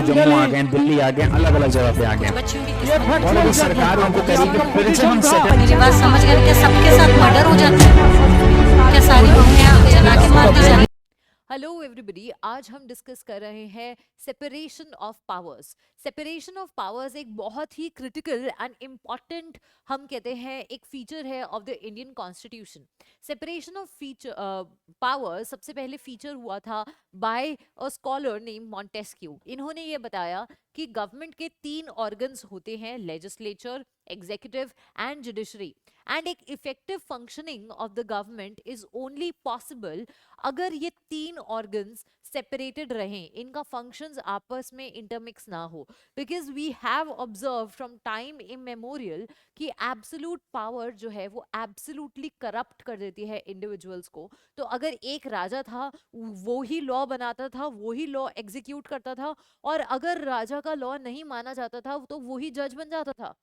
जम्मू आ गए, दिल्ली आ गए, अलग अलग जगह पे आ गए, और अगर सरकार उनको कहेगी कि फिर से हम मेरी बात समझ गए? क्या सबके साथ मर्डर हो जाता है? क्या सारी बहुएं जला के मार दी जाती? हेलो एवरीबॉडी, आज हम डिस्कस कर रहे हैं separation of powers. Separation of powers एक बहुत ही क्रिटिकल एंड इम्पॉर्टेंट, हम कहते हैं, एक फीचर है of the Indian constitution. Separation of feature powers सबसे पहले फीचर हुआ था by a scholar name Montesquieu. इन्होंने ये बताया कि गवर्नमेंट के 3 ऑर्गन्स होते हैं, legislature, executive and judiciary, and एक effective functioning of the government is only possible अगर ये 3 ऑर्गन्स सेपरेटेड रहें, इनका फंक्शंस आपस में इंटरमिक्स ना हो। Because we have observe from time immemorial कि एब्सोल्यूट पावर जो है वो एब्सोल्यूटली करप्ट कर देती है इंडिविजुअल्स को। तो अगर एक राजा था, वो ही लॉ बनाता था, वो ही लॉ एग्जीक्यूट करता था, और अगर राजा का लॉ नहीं माना जाता था तो वो ही जज बन जाता था।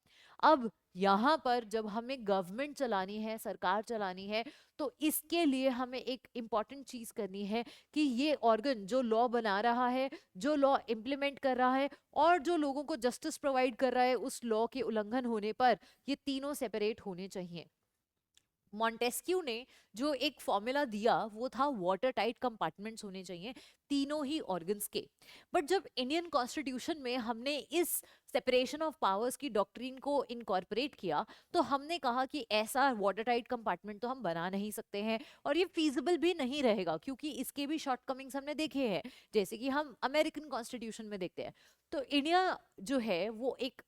अब यहाँ पर जब हमें गवर्नमेंट चलानी है, सरकार चलानी है, तो इसके लिए हमें एक इम्पॉर्टेंट चीज करनी है कि ये ऑर्गन जो लॉ बना रहा है, जो लॉ इम्प्लीमेंट कर रहा है, और जो लोगों को जस्टिस प्रोवाइड कर रहा है उस लॉ के उल्लंघन होने पर, ये तीनों सेपरेट होने चाहिए। मॉन्टेस्क्यू ने जो एक फॉर्मूला दिया वो था वाटर टाइट कंपार्टमेंट्स होने चाहिए तीनों ही ऑर्गन्स के। बट जब इंडियन कॉन्स्टिट्यूशन में हमने इस सेपरेशन ऑफ पावर्स की डॉक्ट्रिन को इनकॉर्पोरेट किया, तो हमने कहा कि ऐसा वाटर टाइट कंपार्टमेंट तो हम बना नहीं सकते हैं, और ये फीजिबल भी नहीं रहेगा, क्योंकि इसके भी शॉर्टकमिंग्स हमने देखे हैं, जैसे कि हम अमेरिकन कॉन्स्टिट्यूशन में देखते हैं। तो इंडिया जो है वो एक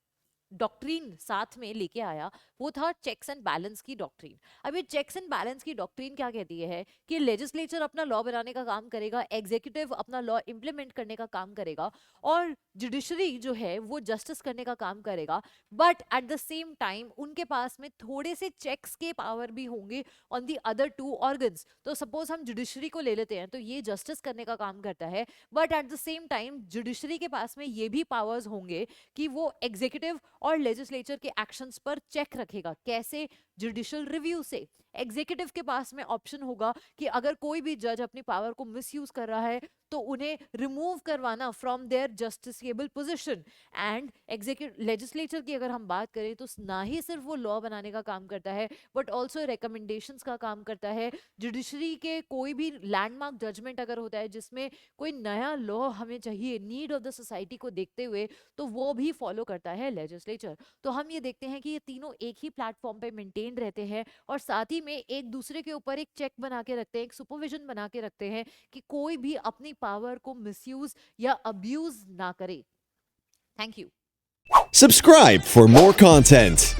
डॉक्ट्रिन साथ में लेके आया, वो था चेक्स एंड बैलेंस की डॉक्ट्रिन। अब ये चेक्स एंड बैलेंस की डॉक्ट्रिन क्या कहती है कि लेजिस्लेचर अपना लॉ बनाने का काम करेगा, एग्जीक्यूटिव अपना लॉ इंप्लीमेंट करने का काम करेगा, और जुडिशरी जो है वो जस्टिस करने का काम करेगा। But at the same time उनके पास में थोड़े से चेक्स के पावर भी होंगे ऑन दी अदर 2 ऑर्गन्स। तो सपोज हम जुडिशरी को ले लेते हैं, तो ये जस्टिस करने का काम करता है, but at the same time judiciary के पास में ये भी पावर्स होंगे कि वो एग्जीक्यूटिव और लेजिस्लेचर के एक्शंस पर चेक रखेगा। कैसे? जुडिशियल रिव्यू से। एग्जीक्यूटिव के पास में ऑप्शन होगा कि अगर कोई भी जज अपनी पावर को मिसयूज कर रहा है तो उन्हें रिमूव करवाना from their justiciable position. And executive legislature की अगर हम बात करें तो ना ही सिर्फ वो लॉ बनाने का काम करता है, बट ऑल्सो रिकमेंडेशंस का काम करता है। जुडिशरी के कोई भी लैंडमार्क जजमेंट अगर होता है जिसमें कोई नया लॉ हमें चाहिए नीड ऑफ द सोसाइटी को देखते हुए, तो वो भी फॉलो करता है लेजिस्लेचर। तो हम ये देखते हैं कि ये तीनों एक ही प्लेटफॉर्म पे मेंटेन रहते हैं, और साथ ही में एक दूसरे के ऊपर एक चेक बना के रखते हैं, एक सुपरविजन बना के रखते हैं कि कोई भी अपनी पावर को मिसयूज या अब्यूज ना करे। Thank you. Subscribe for more content.